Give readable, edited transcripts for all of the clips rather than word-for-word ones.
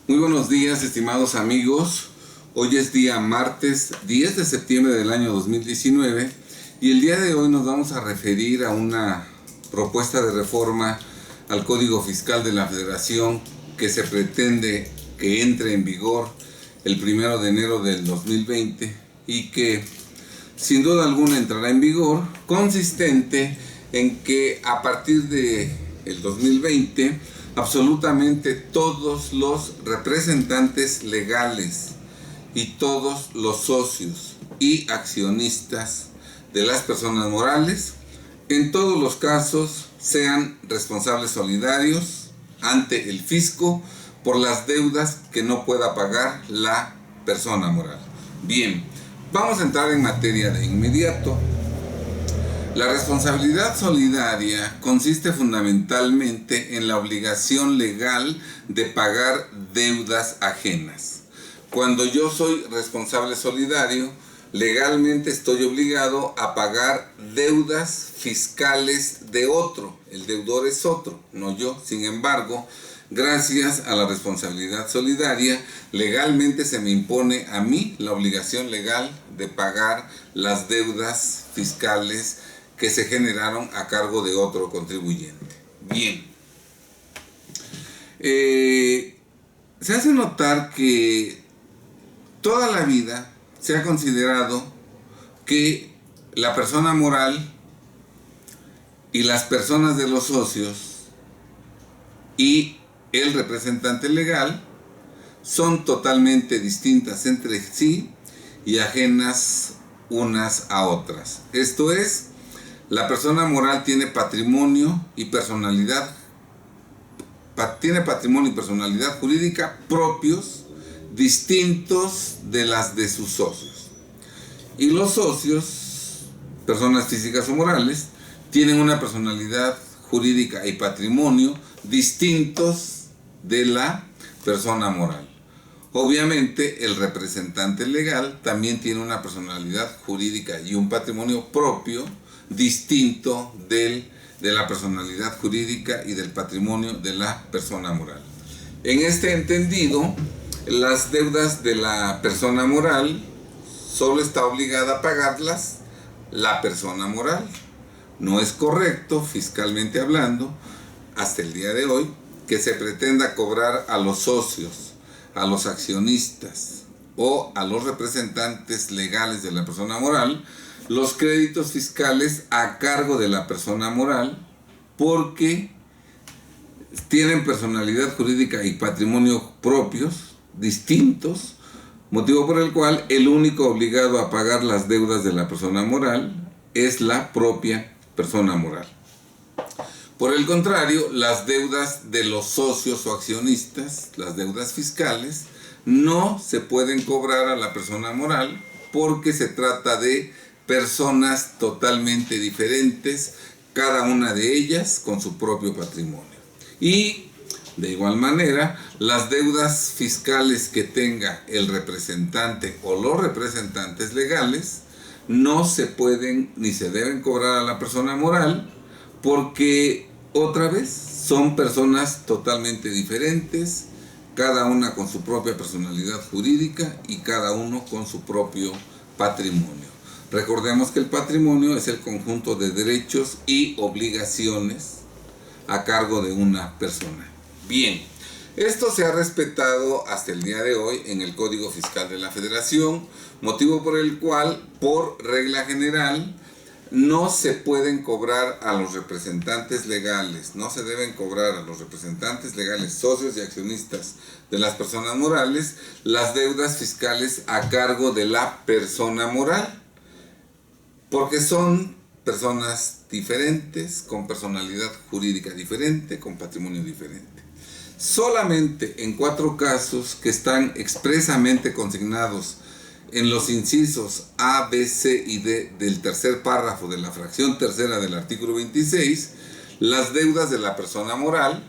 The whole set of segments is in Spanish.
Muy buenos días, estimados amigos. Hoy es día martes 10 de septiembre del año 2019 y el día de hoy nos vamos a referir a una propuesta de reforma al Código Fiscal de la Federación que se pretende que entre en vigor el 1 de enero del 2020 y que sin duda alguna entrará en vigor, consistente en que a partir de el 2020 absolutamente todos los representantes legales y todos los socios y accionistas de las personas morales, en todos los casos, sean responsables solidarios ante el fisco por las deudas que no pueda pagar la persona moral. Bien, vamos a entrar en materia de inmediato. La responsabilidad solidaria consiste fundamentalmente en la obligación legal de pagar deudas ajenas. Cuando yo soy responsable solidario, legalmente estoy obligado a pagar deudas fiscales de otro. El deudor es otro, no yo. Sin embargo, gracias a la responsabilidad solidaria, legalmente se me impone a mí la obligación legal de pagar las deudas fiscales que se generaron a cargo de otro contribuyente. Bien. Se hace notar que toda la vida se ha considerado que la persona moral y las personas de los socios y el representante legal son totalmente distintas entre sí y ajenas unas a otras. Esto es, la persona moral tiene patrimonio y personalidad jurídica propios, distintos de las de sus socios. Y los socios, personas físicas o morales, tienen una personalidad jurídica y patrimonio distintos de la persona moral. Obviamente, el representante legal también tiene una personalidad jurídica y un patrimonio propio distinto de la personalidad jurídica y del patrimonio de la persona moral. En este entendido, las deudas de la persona moral solo está obligada a pagarlas la persona moral. No es correcto, fiscalmente hablando, hasta el día de hoy, que se pretenda cobrar a los socios, a los accionistas o a los representantes legales de la persona moral los créditos fiscales a cargo de la persona moral porque tienen personalidad jurídica y patrimonio propios, distintos, motivo por el cual el único obligado a pagar las deudas de la persona moral es la propia persona moral. Por el contrario, las deudas de los socios o accionistas, las deudas fiscales, no se pueden cobrar a la persona moral porque se trata de personas totalmente diferentes, cada una de ellas con su propio patrimonio. Y de igual manera, las deudas fiscales que tenga el representante o los representantes legales no se pueden ni se deben cobrar a la persona moral porque otra vez son personas totalmente diferentes, cada una con su propia personalidad jurídica y cada uno con su propio patrimonio. Recordemos que el patrimonio es el conjunto de derechos y obligaciones a cargo de una persona. Bien, esto se ha respetado hasta el día de hoy en el Código Fiscal de la Federación, motivo por el cual, por regla general, no se pueden cobrar a los representantes legales, no se deben cobrar a los representantes legales, socios y accionistas de las personas morales, las deudas fiscales a cargo de la persona moral, porque son personas diferentes, con personalidad jurídica diferente, con patrimonio diferente. Solamente en 4 casos que están expresamente consignados en los incisos A, B, C y D del tercer párrafo de la fracción tercera del artículo 26, las deudas de la persona moral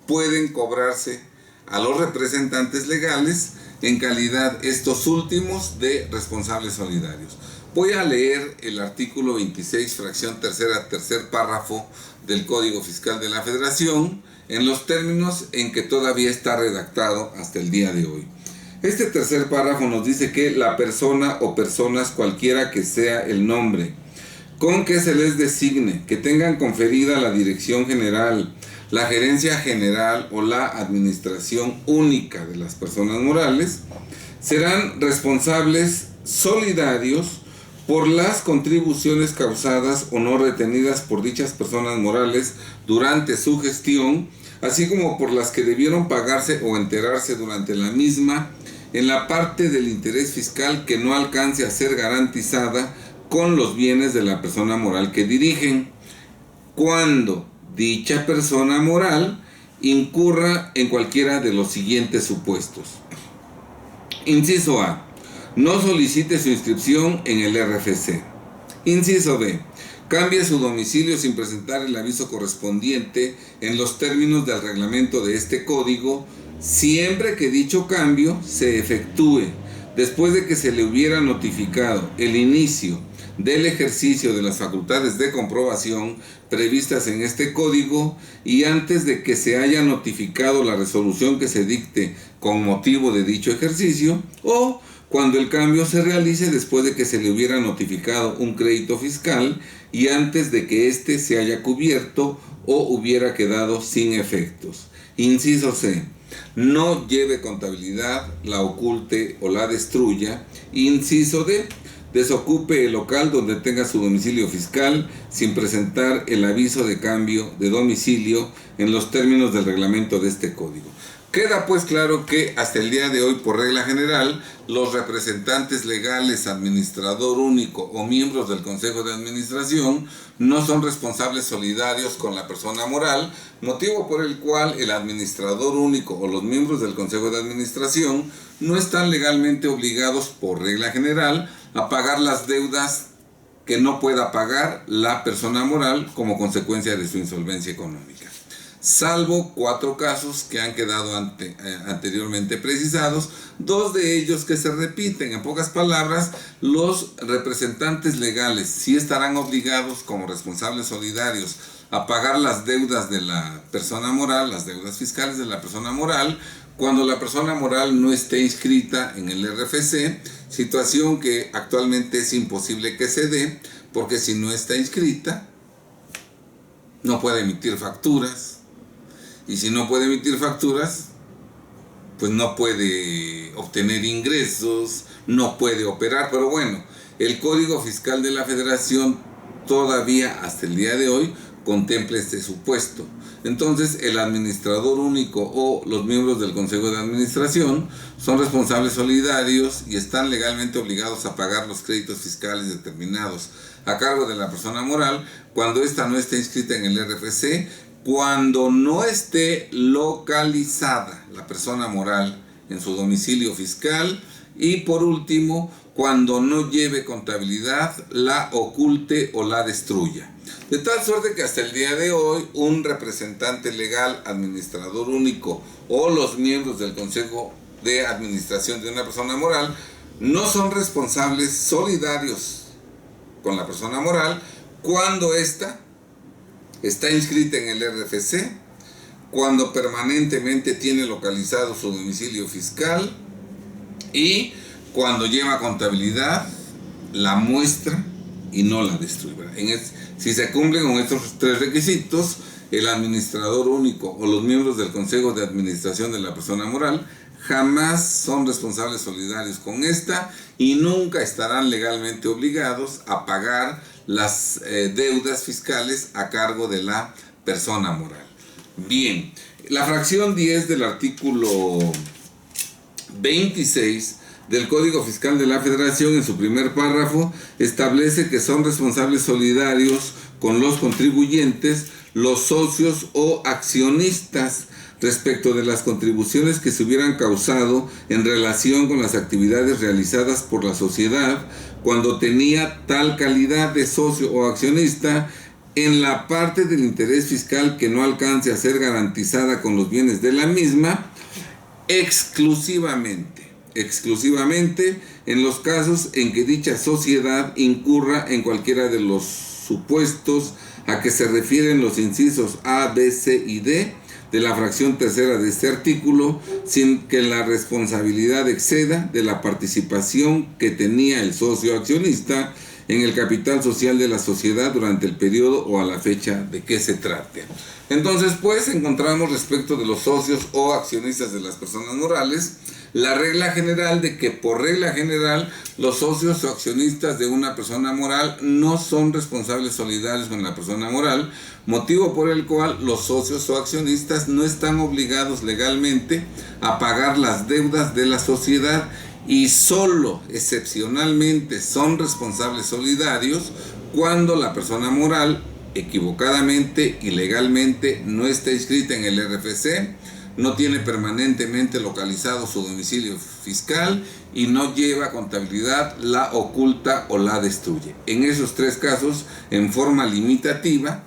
pueden cobrarse a los representantes legales en calidad estos últimos de responsables solidarios. Voy a leer el artículo 26, fracción tercera, tercer párrafo del Código Fiscal de la Federación, en los términos en que todavía está redactado hasta el día de hoy. Este tercer párrafo nos dice que la persona o personas, cualquiera que sea el nombre, con que se les designe, que tengan conferida la dirección general, la gerencia general o la administración única de las personas morales, serán responsables solidarios por las contribuciones causadas o no retenidas por dichas personas morales durante su gestión, así como por las que debieron pagarse o enterarse durante la misma, en la parte del interés fiscal que no alcance a ser garantizada con los bienes de la persona moral que dirigen, cuando dicha persona moral incurra en cualquiera de los siguientes supuestos. Inciso A. No solicite su inscripción en el RFC. Inciso B. Cambie su domicilio sin presentar el aviso correspondiente en los términos del reglamento de este código, siempre que dicho cambio se efectúe después de que se le hubiera notificado el inicio del ejercicio de las facultades de comprobación previstas en este código y antes de que se haya notificado la resolución que se dicte con motivo de dicho ejercicio, o cuando el cambio se realice después de que se le hubiera notificado un crédito fiscal y antes de que éste se haya cubierto o hubiera quedado sin efectos. Inciso C. No lleve contabilidad, la oculte o la destruya. Inciso D. Desocupe el local donde tenga su domicilio fiscal sin presentar el aviso de cambio de domicilio en los términos del reglamento de este código. Queda pues claro que hasta el día de hoy, por regla general, los representantes legales, administrador único o miembros del Consejo de Administración no son responsables solidarios con la persona moral, motivo por el cual el administrador único o los miembros del Consejo de Administración no están legalmente obligados, por regla general, a pagar las deudas que no pueda pagar la persona moral como consecuencia de su insolvencia económica. Salvo 4 casos que han quedado anteriormente precisados, 2 de ellos que se repiten. En pocas palabras, los representantes legales sí estarán obligados como responsables solidarios a pagar las deudas de la persona moral, las deudas fiscales de la persona moral, cuando la persona moral no esté inscrita en el RFC, situación que actualmente es imposible que se dé, porque si no está inscrita, no puede emitir facturas. Y si no puede emitir facturas, pues no puede obtener ingresos, no puede operar. Pero bueno, el Código Fiscal de la Federación todavía hasta el día de hoy contempla este supuesto. Entonces, el administrador único o los miembros del Consejo de Administración son responsables solidarios y están legalmente obligados a pagar los créditos fiscales determinados a cargo de la persona moral cuando ésta no esté inscrita en el RFC, cuando no esté localizada la persona moral en su domicilio fiscal y, por último, cuando no lleve contabilidad, la oculte o la destruya. De tal suerte que hasta el día de hoy un representante legal, administrador único o los miembros del Consejo de Administración de una persona moral no son responsables solidarios con la persona moral cuando ésta está inscrita en el RFC, cuando permanentemente tiene localizado su domicilio fiscal y cuando lleva contabilidad, la muestra y no la destruye. Si se cumplen con estos 3 requisitos, el administrador único o los miembros del Consejo de Administración de la persona moral jamás son responsables solidarios con esta y nunca estarán legalmente obligados a pagar las deudas fiscales a cargo de la persona moral. Bien, la fracción 10 del artículo 26 del Código Fiscal de la Federación, en su primer párrafo, establece que son responsables solidarios con los contribuyentes, los socios o accionistas respecto de las contribuciones que se hubieran causado en relación con las actividades realizadas por la sociedad cuando tenía tal calidad de socio o accionista en la parte del interés fiscal que no alcance a ser garantizada con los bienes de la misma, exclusivamente en los casos en que dicha sociedad incurra en cualquiera de los supuestos a que se refieren los incisos A, B, C y D de la fracción tercera de este artículo, sin que la responsabilidad exceda de la participación que tenía el socio accionista en el capital social de la sociedad durante el periodo o a la fecha de que se trate. Entonces, pues, encontramos respecto de los socios o accionistas de las personas morales, la regla general de que por regla general los socios o accionistas de una persona moral no son responsables solidarios con la persona moral, motivo por el cual los socios o accionistas no están obligados legalmente a pagar las deudas de la sociedad y solo excepcionalmente son responsables solidarios cuando la persona moral equivocadamente y legalmente no está inscrita en el RFC, no tiene permanentemente localizado su domicilio fiscal y no lleva contabilidad, la oculta o la destruye. En esos tres casos, en forma limitativa,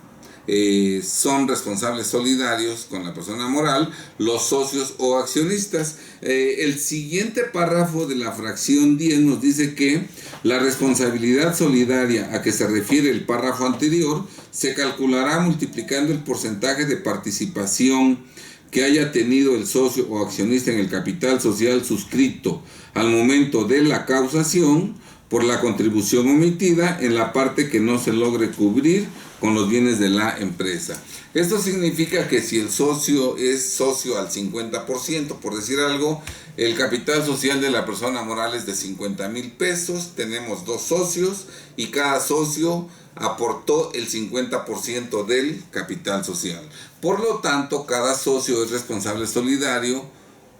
son responsables solidarios con la persona moral, los socios o accionistas. El siguiente párrafo de la fracción 10 nos dice que la responsabilidad solidaria a que se refiere el párrafo anterior se calculará multiplicando el porcentaje de participación que haya tenido el socio o accionista en el capital social suscrito al momento de la causación por la contribución omitida en la parte que no se logre cubrir con los bienes de la empresa. Esto significa que si el socio es socio al 50%, por decir algo, el capital social de la persona moral es de 50,000 pesos, tenemos dos socios y cada socio aportó el 50% del capital social. Por lo tanto, cada socio es responsable solidario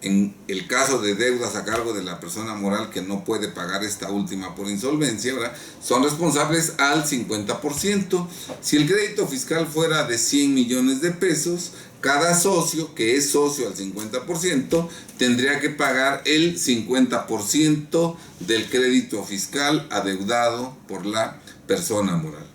en el caso de deudas a cargo de la persona moral que no puede pagar esta última por insolvencia, ¿verdad? Son responsables al 50%. Si el crédito fiscal fuera de 100 millones de pesos, cada socio que es socio al 50% tendría que pagar el 50% del crédito fiscal adeudado por la persona moral.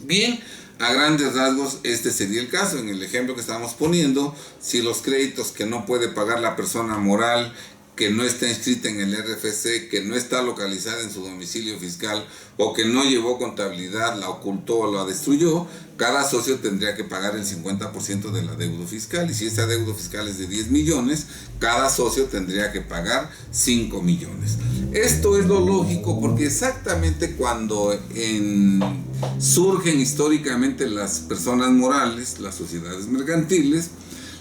Bien, a grandes rasgos este sería el caso. En el ejemplo que estamos poniendo, si los créditos que no puede pagar la persona moral, que no está inscrita en el RFC, que no está localizada en su domicilio fiscal o que no llevó contabilidad, la ocultó o la destruyó, cada socio tendría que pagar el 50% del adeudo fiscal. Y si ese adeudo fiscal es de 10 millones, cada socio tendría que pagar 5 millones. Esto es lo lógico porque exactamente cuando surgen históricamente las personas morales, las sociedades mercantiles,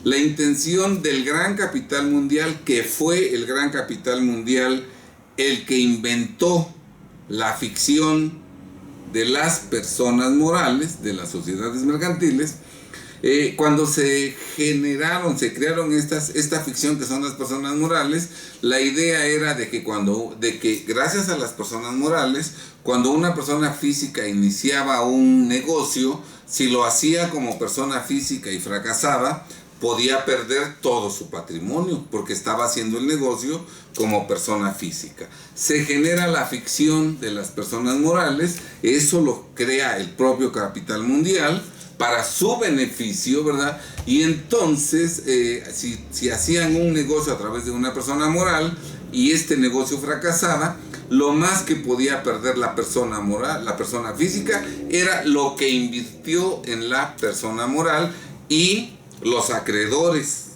la intención del gran capital mundial, que fue el gran capital mundial el que inventó la ficción de las personas morales, de las sociedades mercantiles, cuando se crearon esta ficción que son las personas morales, la idea era de que gracias a las personas morales, cuando una persona física iniciaba un negocio, si lo hacía como persona física y fracasaba, podía perder todo su patrimonio porque estaba haciendo el negocio como persona física. Se genera la ficción de las personas morales, eso lo crea el propio capital mundial para su beneficio, ¿verdad? Y entonces, si hacían un negocio a través de una persona moral y este negocio fracasaba, lo más que podía perder la persona moral, la persona física, era lo que invirtió en la persona moral, y los acreedores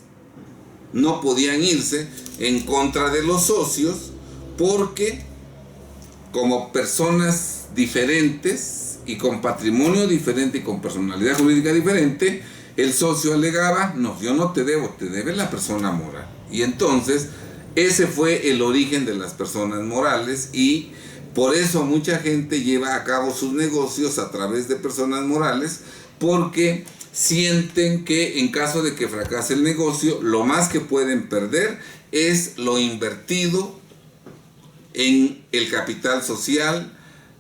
no podían irse en contra de los socios porque como personas diferentes y con patrimonio diferente y con personalidad jurídica diferente, el socio alegaba: no, yo no te debo, te debe la persona moral. Y entonces ese fue el origen de las personas morales, y por eso mucha gente lleva a cabo sus negocios a través de personas morales, porque sienten que en caso de que fracase el negocio, lo más que pueden perder es lo invertido en el capital social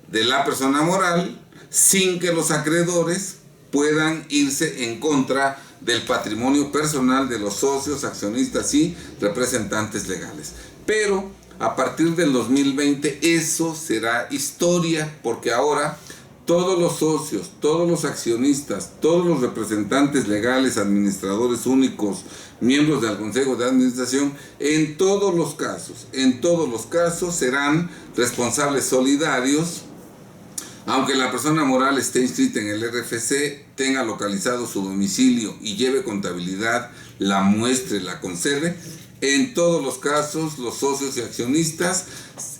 de la persona moral, sin que los acreedores puedan irse en contra del patrimonio personal de los socios, accionistas y representantes legales. Pero a partir del 2020 eso será historia, porque ahora todos los socios, todos los accionistas, todos los representantes legales, administradores únicos, miembros del Consejo de Administración, en todos los casos serán responsables solidarios Aunque la persona moral esté inscrita en el RFC, tenga localizado su domicilio y lleve contabilidad, la muestre, la conserve, en todos los casos los socios y accionistas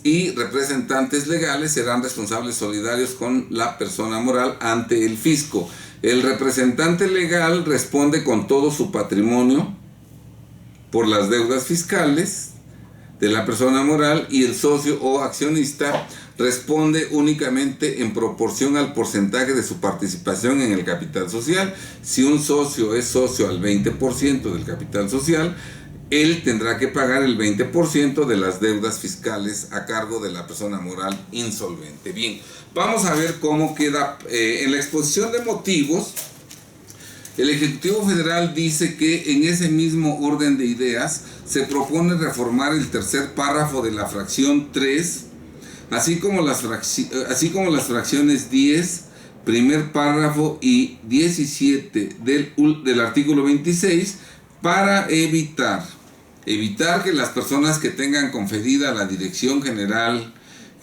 y representantes legales serán responsables solidarios con la persona moral ante el fisco. El representante legal responde con todo su patrimonio por las deudas fiscales de la persona moral y el socio o accionista responde únicamente en proporción al porcentaje de su participación en el capital social. Si un socio es socio al 20% del capital social, él tendrá que pagar el 20% de las deudas fiscales a cargo de la persona moral insolvente. Bien, vamos a ver cómo queda en la exposición de motivos. El Ejecutivo Federal dice que en ese mismo orden de ideas se propone reformar el tercer párrafo de la fracción 3, así como las fracciones 10, primer párrafo y 17 del artículo 26 para evitar que las personas que tengan conferida la dirección general,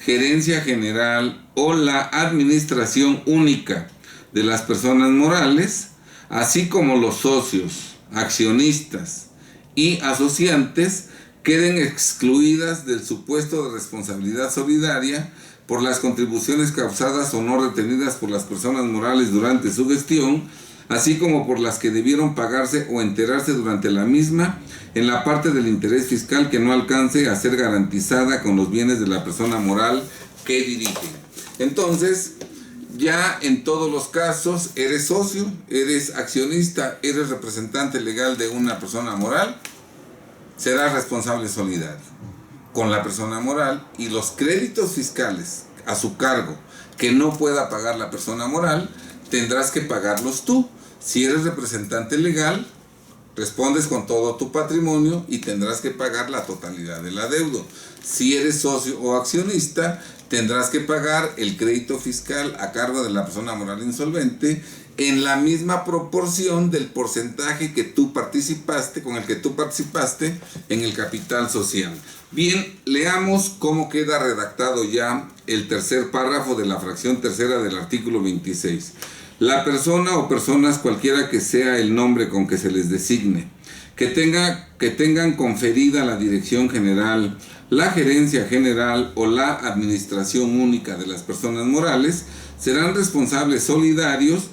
gerencia general o la administración única de las personas morales, así como los socios, accionistas y asociantes, queden excluidas del supuesto de responsabilidad solidaria por las contribuciones causadas o no retenidas por las personas morales durante su gestión, así como por las que debieron pagarse o enterarse durante la misma, en la parte del interés fiscal que no alcance a ser garantizada con los bienes de la persona moral que dirigen. Entonces, ya en todos los casos, eres socio, eres accionista, eres representante legal de una persona moral, serás responsable solidario con la persona moral, y los créditos fiscales a su cargo que no pueda pagar la persona moral, tendrás que pagarlos tú. Si eres representante legal, respondes con todo tu patrimonio y tendrás que pagar la totalidad del adeudo. Si eres socio o accionista, tendrás que pagar el crédito fiscal a cargo de la persona moral insolvente en la misma proporción del porcentaje que tú participaste, con el que tú participaste en el capital social. Bien, leamos cómo queda redactado ya el tercer párrafo de la fracción tercera del artículo 26. La persona o personas, cualquiera que sea el nombre con que se les designe, que tengan conferida la dirección general, la gerencia general o la administración única de las personas morales, serán responsables solidarios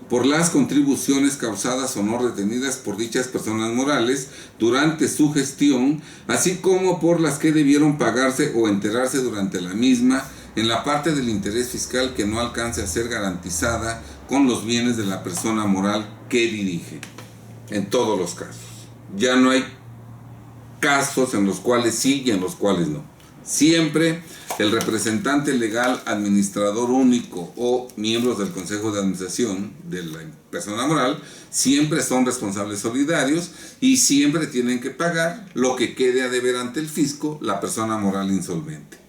por las contribuciones causadas o no retenidas por dichas personas morales durante su gestión, así como por las que debieron pagarse o enterarse durante la misma, en la parte del interés fiscal que no alcance a ser garantizada con los bienes de la persona moral que dirige. En todos los casos. Ya no hay casos en los cuales sí y en los cuales no. Siempre el representante legal, administrador único o miembros del Consejo de Administración de la persona moral siempre son responsables solidarios y siempre tienen que pagar lo que quede a deber ante el fisco la persona moral insolvente.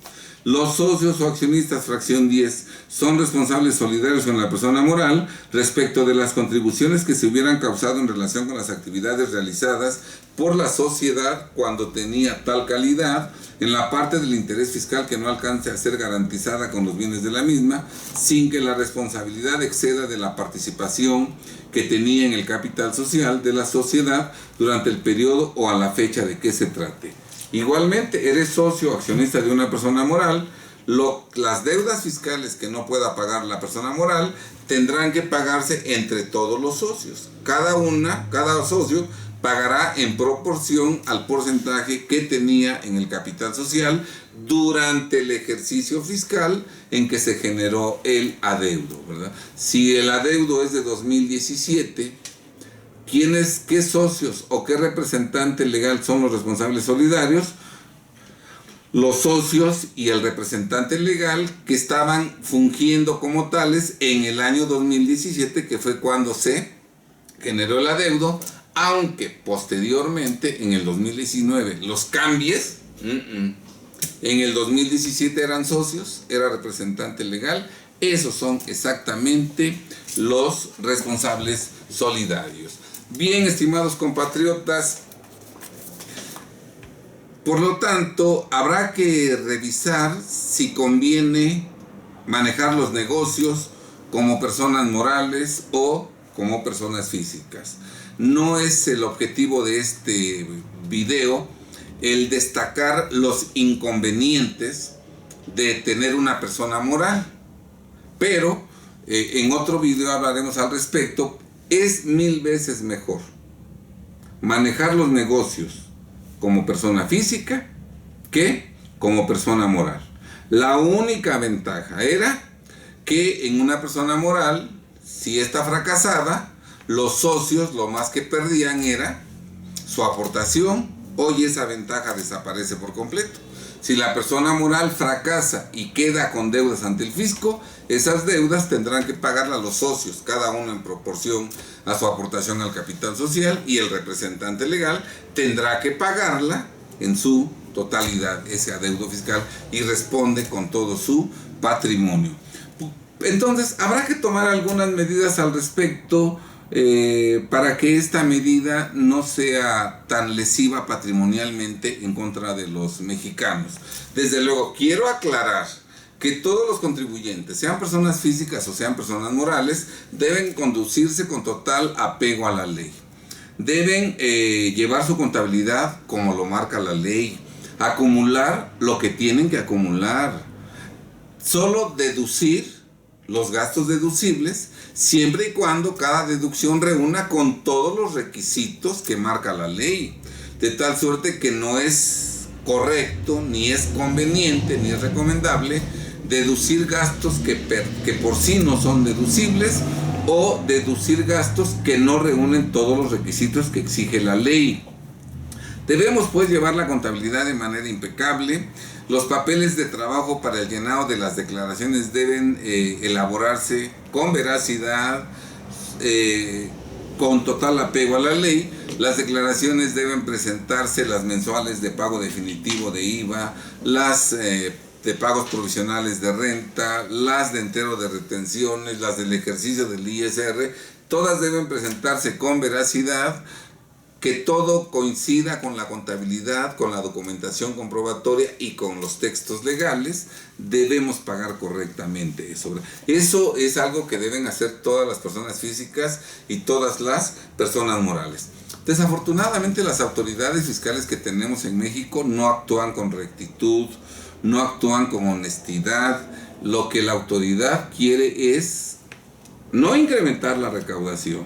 Los socios o accionistas, fracción 10, son responsables solidarios con la persona moral respecto de las contribuciones que se hubieran causado en relación con las actividades realizadas por la sociedad cuando tenía tal calidad, en la parte del interés fiscal que no alcance a ser garantizada con los bienes de la misma, sin que la responsabilidad exceda de la participación que tenía en el capital social de la sociedad durante el periodo o a la fecha de que se trate. Igualmente, eres socio o accionista de una persona moral, las deudas fiscales que no pueda pagar la persona moral tendrán que pagarse entre todos los socios. Cada socio pagará en proporción al porcentaje que tenía en el capital social durante el ejercicio fiscal en que se generó el adeudo, ¿verdad? Si el adeudo es de 2017, ¿qué socios o qué representante legal son los responsables solidarios? Los socios y el representante legal que estaban fungiendo como tales en el año 2017, que fue cuando se generó el adeudo, aunque posteriormente en el 2019 los cambies, en el 2017 eran socios, era representante legal. Esos son exactamente los responsables solidarios. Bien, estimados compatriotas, por lo tanto, habrá que revisar si conviene manejar los negocios como personas morales o como personas físicas. No es el objetivo de este video el destacar los inconvenientes de tener una persona moral, pero en otro video hablaremos al respecto. Es 1000 veces mejor manejar los negocios como persona física que como persona moral. La única ventaja era que en una persona moral, si esta fracasaba, los socios lo más que perdían era su aportación. Hoy esa ventaja desaparece por completo. Si la persona moral fracasa y queda con deudas ante el fisco, esas deudas tendrán que pagarlas los socios, cada uno en proporción a su aportación al capital social, y el representante legal tendrá que pagarla en su totalidad, ese adeudo fiscal, y responde con todo su patrimonio. Entonces, habrá que tomar algunas medidas al respecto para que esta medida no sea tan lesiva patrimonialmente en contra de los mexicanos. Desde luego, quiero aclarar que todos los contribuyentes, sean personas físicas o sean personas morales, deben conducirse con total apego a la ley. Deben llevar su contabilidad como lo marca la ley, acumular lo que tienen que acumular, solo deducir los gastos deducibles, siempre y cuando cada deducción reúna con todos los requisitos que marca la ley, de tal suerte que no es correcto, ni es conveniente, ni es recomendable deducir gastos que por sí no son deducibles, o deducir gastos que no reúnen todos los requisitos que exige la ley. Debemos pues llevar la contabilidad de manera impecable. Los papeles de trabajo para el llenado de las declaraciones deben elaborarse con veracidad, con total apego a la ley. Las declaraciones deben presentarse, las mensuales de pago definitivo de IVA, las de pagos provisionales de renta, las de entero de retenciones, las del ejercicio del ISR, todas deben presentarse con veracidad, que todo coincida con la contabilidad, con la documentación comprobatoria y con los textos legales. Debemos pagar correctamente eso. Eso es algo que deben hacer todas las personas físicas y todas las personas morales. Desafortunadamente, las autoridades fiscales que tenemos en México no actúan con rectitud, no actúan con honestidad. Lo que la autoridad quiere es no incrementar la recaudación,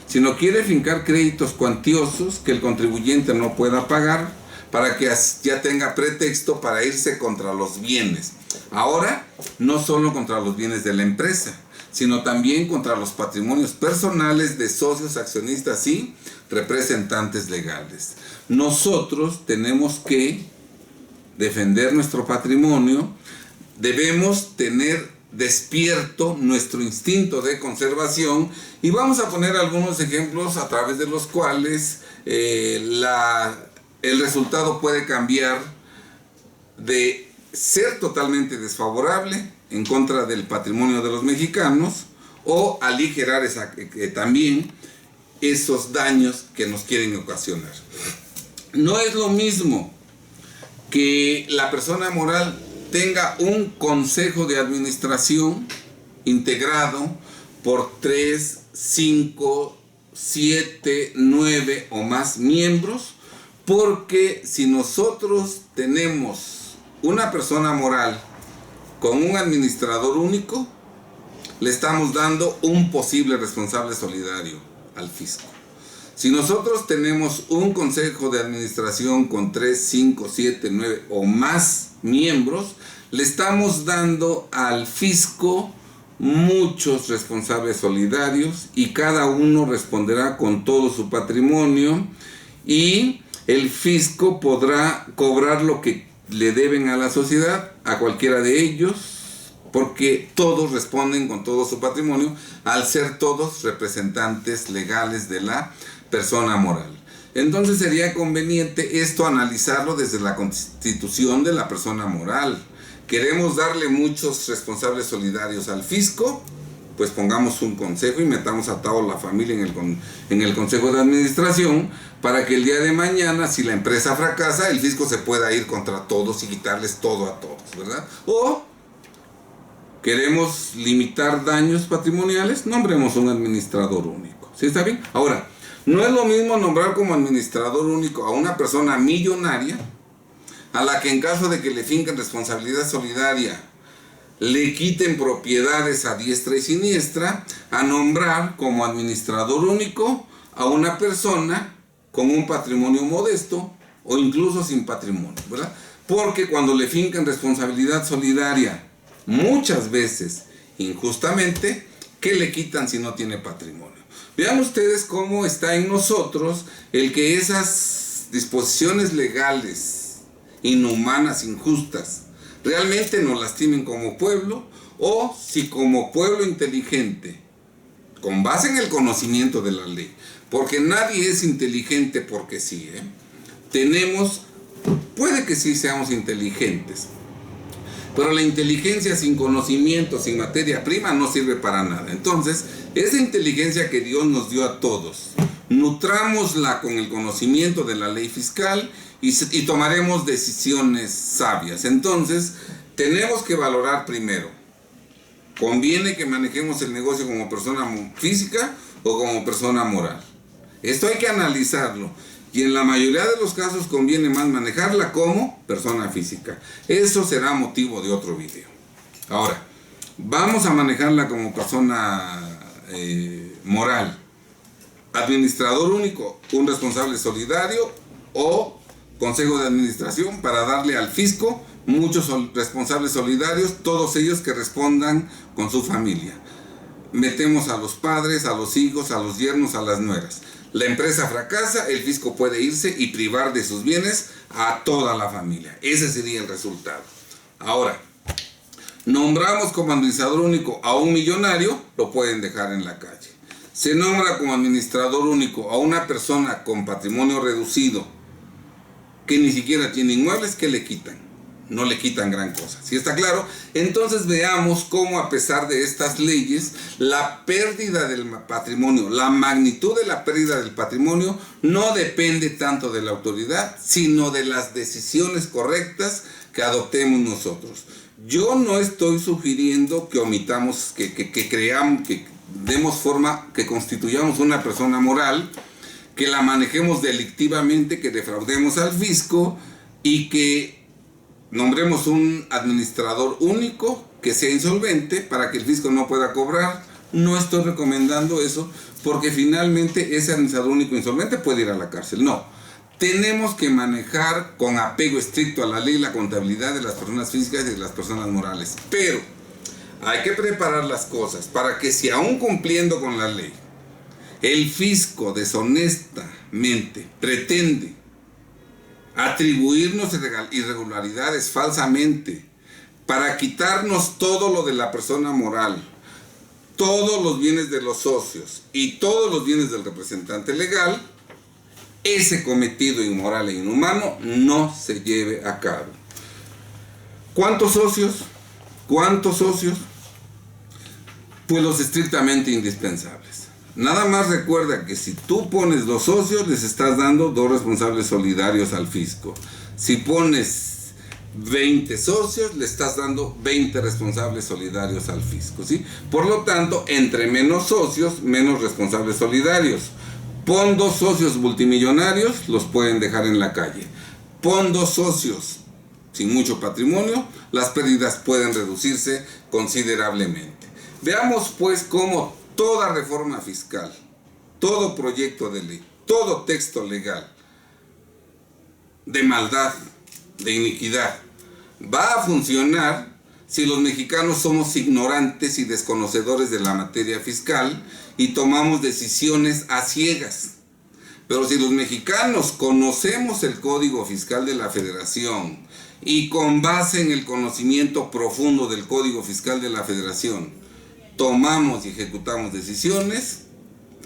sino quiere fincar créditos cuantiosos que el contribuyente no pueda pagar, para que ya tenga pretexto para irse contra los bienes. Ahora, no solo contra los bienes de la empresa, sino también contra los patrimonios personales de socios, accionistas y representantes legales. Nosotros tenemos que defender nuestro patrimonio, debemos tener despierto nuestro instinto de conservación, y vamos a poner algunos ejemplos a través de los cuales el resultado puede cambiar de ser totalmente desfavorable en contra del patrimonio de los mexicanos, o aligerar también esos daños que nos quieren ocasionar. No es lo mismo que la persona moral tenga un consejo de administración integrado por 3, 5, 7, 9 o más miembros, porque si nosotros tenemos una persona moral con un administrador único, le estamos dando un posible responsable solidario al fisco. Si nosotros tenemos un consejo de administración con 3, 5, 7, 9 o más miembros, le estamos dando al fisco muchos responsables solidarios, y cada uno responderá con todo su patrimonio, y el fisco podrá cobrar lo que le deben a la sociedad, a cualquiera de ellos, porque todos responden con todo su patrimonio, al ser todos representantes legales de la persona moral. Entonces sería conveniente esto analizarlo desde la constitución de la persona moral. ¿Queremos darle muchos responsables solidarios al fisco? Pues pongamos un consejo y metamos a toda la familia en el consejo de administración, para que el día de mañana, si la empresa fracasa, el fisco se pueda ir contra todos y quitarles todo a todos, ¿verdad? O queremos limitar daños patrimoniales, nombremos un administrador único. ¿Sí está bien? Ahora, no es lo mismo nombrar como administrador único a una persona millonaria, a la que en caso de que le finquen responsabilidad solidaria, le quiten propiedades a diestra y siniestra, a nombrar como administrador único a una persona con un patrimonio modesto o incluso sin patrimonio, ¿verdad? Porque cuando le fincan responsabilidad solidaria, muchas veces, injustamente, ¿qué le quitan si no tiene patrimonio? Vean ustedes cómo está en nosotros el que esas disposiciones legales inhumanas, injustas, realmente nos lastimen como pueblo, o si como pueblo inteligente, con base en el conocimiento de la ley, porque nadie es inteligente porque sí, puede que sí seamos inteligentes, pero la inteligencia sin conocimiento, sin materia prima, no sirve para nada. Entonces, esa inteligencia que Dios nos dio a todos, nutrámosla con el conocimiento de la ley fiscal y tomaremos decisiones sabias. Entonces, tenemos que valorar primero, ¿conviene que manejemos el negocio como persona física o como persona moral? Esto hay que analizarlo. Y en la mayoría de los casos conviene más manejarla como persona física. Eso será motivo de otro video. Ahora, vamos a manejarla como persona moral. Administrador único, un responsable solidario o consejo de administración para darle al fisco muchos responsables solidarios, todos ellos que respondan con su familia. Metemos a los padres, a los hijos, a los yernos, a las nueras. La empresa fracasa, el fisco puede irse y privar de sus bienes a toda la familia. Ese sería el resultado. Ahora, nombramos como administrador único a un millonario, lo pueden dejar en la calle. Se nombra como administrador único a una persona con patrimonio reducido, que ni siquiera tiene inmuebles, ¿qué le quitan? No le quitan gran cosa. ¿Sí está claro? Entonces veamos cómo, a pesar de estas leyes, la pérdida del patrimonio, la magnitud de la pérdida del patrimonio no depende tanto de la autoridad, sino de las decisiones correctas que adoptemos nosotros. Yo no estoy sugiriendo que omitamos, que creamos, que demos forma, que constituyamos una persona moral, que la manejemos delictivamente, que defraudemos al fisco y que nombremos un administrador único que sea insolvente para que el fisco no pueda cobrar. No estoy recomendando eso, porque finalmente ese administrador único insolvente puede ir a la cárcel. No, tenemos que manejar con apego estricto a la ley la contabilidad de las personas físicas y de las personas morales. Pero hay que preparar las cosas para que, si aún cumpliendo con la ley, el fisco deshonestamente pretende atribuirnos irregularidades falsamente para quitarnos todo lo de la persona moral, todos los bienes de los socios y todos los bienes del representante legal, ese cometido inmoral e inhumano no se lleve a cabo. ¿Cuántos socios? ¿Cuántos socios? Pues los estrictamente indispensables. Nada más recuerda que si tú pones 2 socios, les estás dando 2 responsables solidarios al fisco. Si pones 20 socios, le estás dando 20 responsables solidarios al fisco, ¿sí? Por lo tanto, entre menos socios, menos responsables solidarios. Pon 2 socios multimillonarios, los pueden dejar en la calle. Pon 2 socios sin mucho patrimonio, las pérdidas pueden reducirse considerablemente. Veamos pues cómo toda reforma fiscal, todo proyecto de ley, todo texto legal de maldad, de iniquidad, va a funcionar si los mexicanos somos ignorantes y desconocedores de la materia fiscal y tomamos decisiones a ciegas. Pero si los mexicanos conocemos el Código Fiscal de la Federación y con base en el conocimiento profundo del Código Fiscal de la Federación tomamos y ejecutamos decisiones,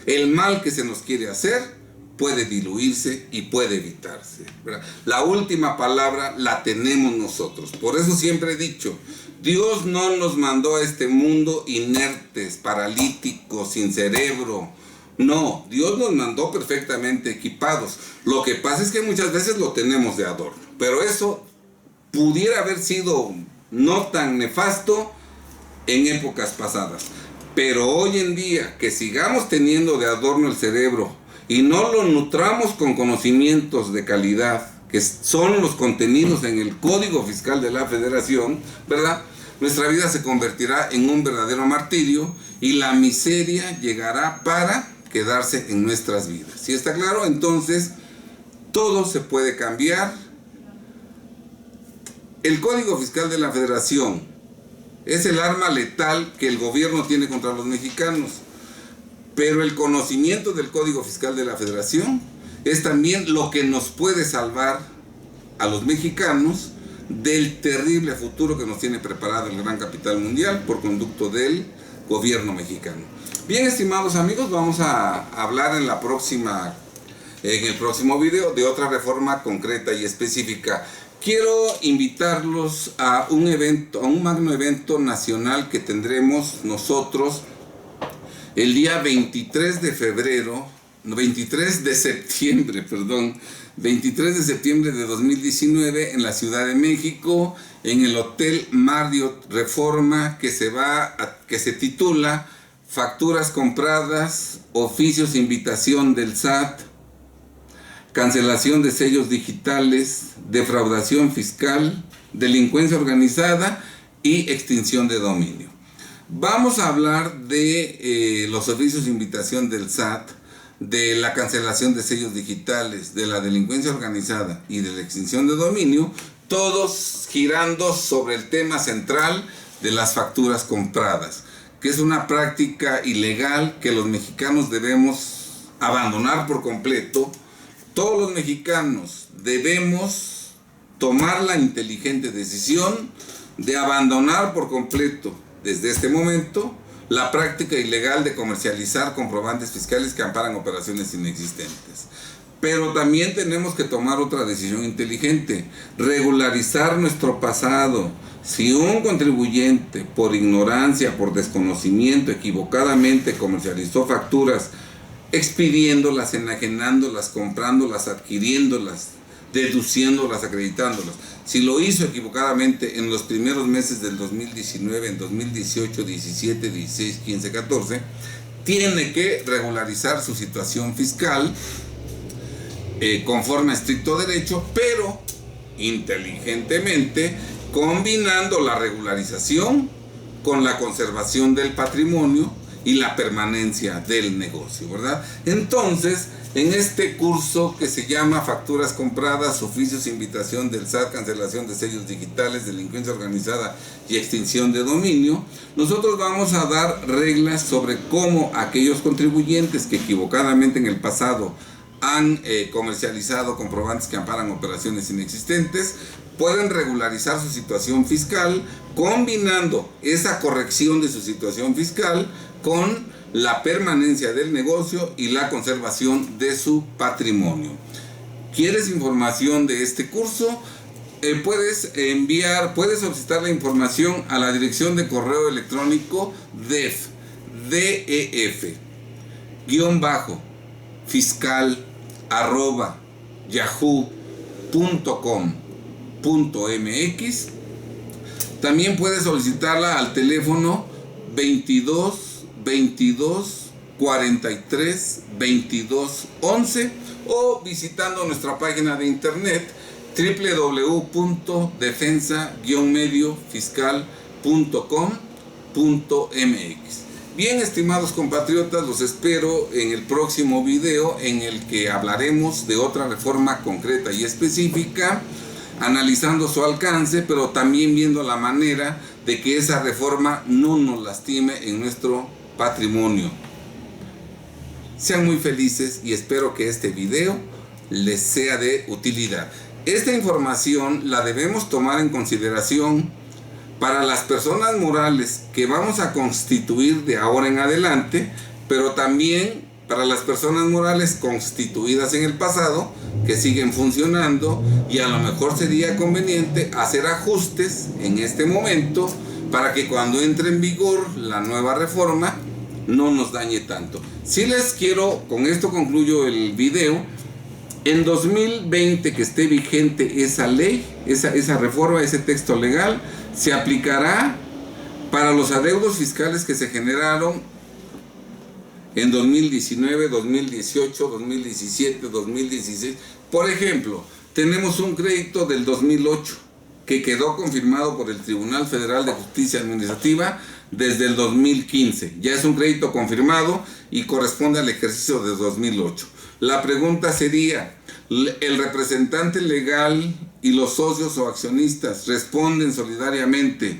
el mal que se nos quiere hacer puede diluirse y puede evitarse, ¿verdad? La última palabra la tenemos nosotros. Por eso siempre he dicho, Dios no nos mandó a este mundo inertes, paralíticos, sin cerebro. No, Dios nos mandó perfectamente equipados. Lo que pasa es que muchas veces lo tenemos de adorno, pero eso pudiera haber sido no tan nefasto en épocas pasadas. Pero hoy en día, que sigamos teniendo de adorno el cerebro y no lo nutramos con conocimientos de calidad, que son los contenidos en el Código Fiscal de la Federación, ¿verdad? Nuestra vida se convertirá en un verdadero martirio y la miseria llegará para quedarse en nuestras vidas. ¿Sí está claro? Entonces, todo se puede cambiar. El Código Fiscal de la Federación es el arma letal que el gobierno tiene contra los mexicanos. Pero el conocimiento del Código Fiscal de la Federación es también lo que nos puede salvar a los mexicanos del terrible futuro que nos tiene preparado el gran capital mundial por conducto del gobierno mexicano. Bien, estimados amigos, vamos a hablar en el próximo video de otra reforma concreta y específica. Quiero invitarlos a un evento, a un magno evento nacional que tendremos nosotros el día 23 de septiembre de 2019 en la Ciudad de México, en el Hotel Marriott Reforma, que se titula Facturas compradas, oficios de invitación del SAT, cancelación de sellos digitales, defraudación fiscal, delincuencia organizada y extinción de dominio. Vamos a hablar de los oficios de invitación del SAT, de la cancelación de sellos digitales, de la delincuencia organizada y de la extinción de dominio, todos girando sobre el tema central de las facturas compradas, que es una práctica ilegal que los mexicanos debemos abandonar por completo. Todos los mexicanos debemos tomar la inteligente decisión de abandonar por completo desde este momento la práctica ilegal de comercializar comprobantes fiscales que amparan operaciones inexistentes. Pero también tenemos que tomar otra decisión inteligente: regularizar nuestro pasado. Si un contribuyente, por ignorancia, por desconocimiento, equivocadamente comercializó facturas, expidiéndolas, enajenándolas, comprándolas, adquiriéndolas, deduciéndolas, acreditándolas, si lo hizo equivocadamente en los primeros meses del 2019, en 2018, 17, 16, 15, 14, tiene que regularizar su situación fiscal conforme a estricto derecho, pero inteligentemente, combinando la regularización con la conservación del patrimonio y la permanencia del negocio, ¿verdad? Entonces, en este curso que se llama Facturas compradas, oficios de invitación del SAT, cancelación de sellos digitales, delincuencia organizada y extinción de dominio, nosotros vamos a dar reglas sobre cómo aquellos contribuyentes que equivocadamente en el pasado han comercializado comprobantes que amparan operaciones inexistentes pueden regularizar su situación fiscal, combinando esa corrección de su situación fiscal con la permanencia del negocio y la conservación de su patrimonio. ¿Quieres información de este curso? Puedes solicitar la información a la dirección de correo electrónico def-fiscal@yahoo.com.mx. También puedes solicitarla al teléfono 22 43 22 11 o visitando nuestra página de internet www.defensa-mediofiscal.com.mx. Bien, estimados compatriotas, los espero en el próximo video en el que hablaremos de otra reforma concreta y específica, analizando su alcance, pero también viendo la manera de que esa reforma no nos lastime en nuestro patrimonio. Sean muy felices y espero que este video les sea de utilidad. Esta información la debemos tomar en consideración para las personas morales que vamos a constituir de ahora en adelante, pero también para las personas morales constituidas en el pasado que siguen funcionando, y a lo mejor sería conveniente hacer ajustes en este momento para que cuando entre en vigor la nueva reforma no nos dañe tanto. Si les quiero, con esto concluyo el video, en 2020 que esté vigente esa ley, esa reforma, ese texto legal, se aplicará para los adeudos fiscales que se generaron en 2019, 2018, 2017, 2016. Por ejemplo, tenemos un crédito del 2008 que quedó confirmado por el Tribunal Federal de Justicia Administrativa desde el 2015. Ya es un crédito confirmado y corresponde al ejercicio de 2008. La pregunta sería, ¿el representante legal y los socios o accionistas responden solidariamente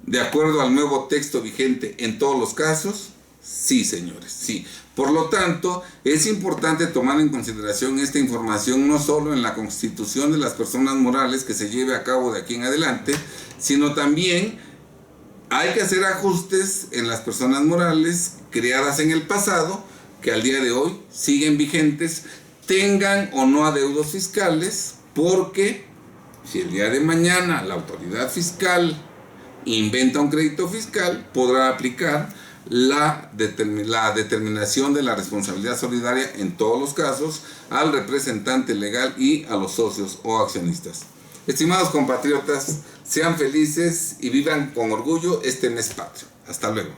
de acuerdo al nuevo texto vigente en todos los casos? Sí, señores, sí. Por lo tanto, es importante tomar en consideración esta información no solo en la constitución de las personas morales que se lleve a cabo de aquí en adelante, sino también hay que hacer ajustes en las personas morales creadas en el pasado, que al día de hoy siguen vigentes, tengan o no adeudos fiscales, porque si el día de mañana la autoridad fiscal inventa un crédito fiscal, podrá aplicar la determinación de la responsabilidad solidaria en todos los casos al representante legal y a los socios o accionistas. Estimados compatriotas, sean felices y vivan con orgullo este mes patrio. Hasta luego.